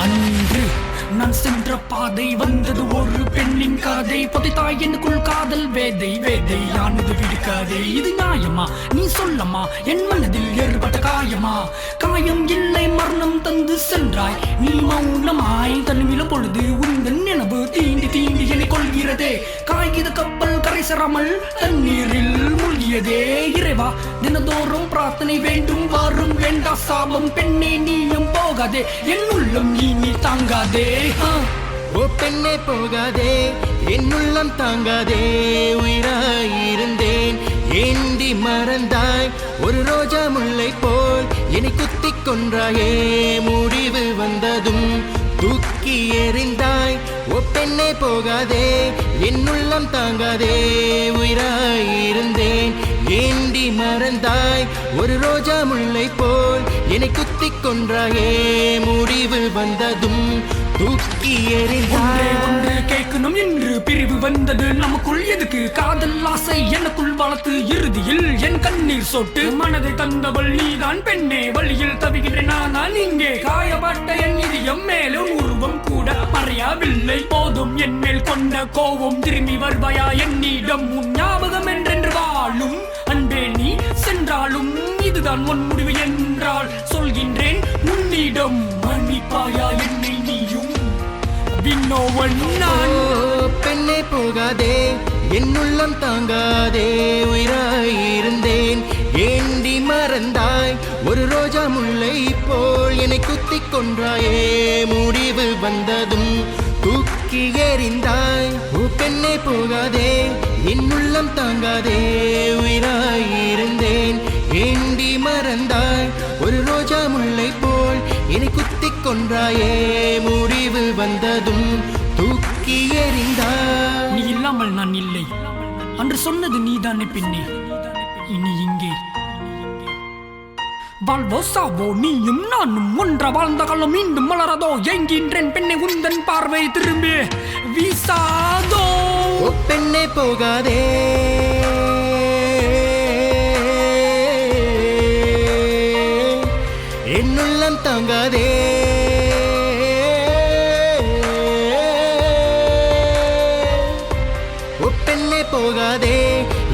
அன்று நான் சென்ற பாதை வந்தது ஒரு பெண்ணின் கதை புதைத்தாய் எனக்குள் காதல் வேதை வேதையானது விடுக்காதே இது நியாயமா நீ சொல்லம்மா என் மனதில் ஏற்பட்ட காயமா காயம் இல்லை மரணம் தந்து சென்றாய் நீ மௌனமாய் தனிமிலும் பொழுது உந்தன் நினைவு தீண்டி தீண்டி என்னை கொள்கிறதே காகித கப்பல் கரை சேராமல் தண்ணீரில் மூழ்கியதே இறைவா தினதோறும் பிரார்த்தனை வேண்டும் வாரும் வேண்டா சாபம் பெண்ணே நீயும் போகாதே என் உள்ளம் நீ தாங்காதே ஓ பெண்ணே போகாதே என் உள்ளம் தாங்காதே உயிராயிருந்தேன் ஏந்தி மறந்தாய் ஒரு ரோஜா முல்லை போல் என்னை குத்திக் கொன்றாயே முடிவு வந்ததும் தூக்கி எறிந்தாய் ஓ பெண்ணே போகாதே என் உள்ளம் தாங்காதே உயிராயிருந்தேன் ஏந்தி மறந்தாய் ஒரு ரோஜா முல்லை போல் என்னை குத்திக் கொன்றாயே முடிவு வந்ததும் தூக்கி எறிந்தாய் ஒன்று கேட்கணும் என்று பிரிவு வந்தது நமக்குள் எதுக்கு காதல் ஆசை எனக்குள் வளர்த்து இறுதியில் என் கண்ணீர் சொட்டு மனதை தந்தவள் நீதான் பெண்ணே வழியில் தவிக்கிறேன் நான் இங்கே காயப்பட்ட என் இதயம் மேலும் உருவம் கூட மறையவில்லை போதும் என் மேல் கொண்ட கோபம் திரும்பி வருவாயா என்னிடம் உன் ஞாபகம் என்றென்று வாழும் அன்பே நீ சென்றாலும் இதுதான் உன் முடிவு என்றால் சொல்கின்றேன் உன்னிடம் மன்னிப்பாயா என்னை நீயும் பெண்ணே போகாதே என் உள்ளம் தாங்காதே உயிராயிருந்தேன் ஏந்தி மறந்தாய் ஒரு ரோஜா முல்லை போல் என்னை குத்திக் கொன்றாயே முடிவு வந்ததும் தூக்கி எறிந்தாய் ஓ பெண்ணே போகாதே என் உள்ளம் தாங்காதே உயிராயிருந்தேன் ஏந்தி மறந்தாய் ஒரு ரோஜா முல்லை போல் என்னை குத்திக் கொன்றாயே முடிவு வந்ததும் தூக்கி எறிந்தாய் நீ இல்லாமல் நான் இல்லை அன்று சொன்னது நீதானே பெண்ணே இனி இங்கே வாழ்வோ சாவோ நீயும் நானும் ஒன்ற வாழ்ந்த காலம் மீண்டும் மலரதோ என்கின்றேன் பெண்ணை உந்தன் பார்வை திரும்பி வீசாதோ ஓ பெண்ணே போகாதே என் உள்ளம் தாங்காதே ஓ பெண்ணே போகாதே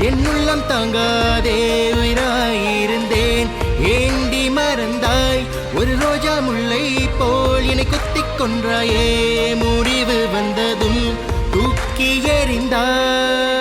என் உள்ளம் தாங்காதே உயிராயிருந்தேன் ஏந்தி மறந்தாய் ஒரு ரோஜா முல்லை போல் என்னை குத்திக் கொன்றாயே முடிவு வந்ததும் தூக்கி எறிந்தாய்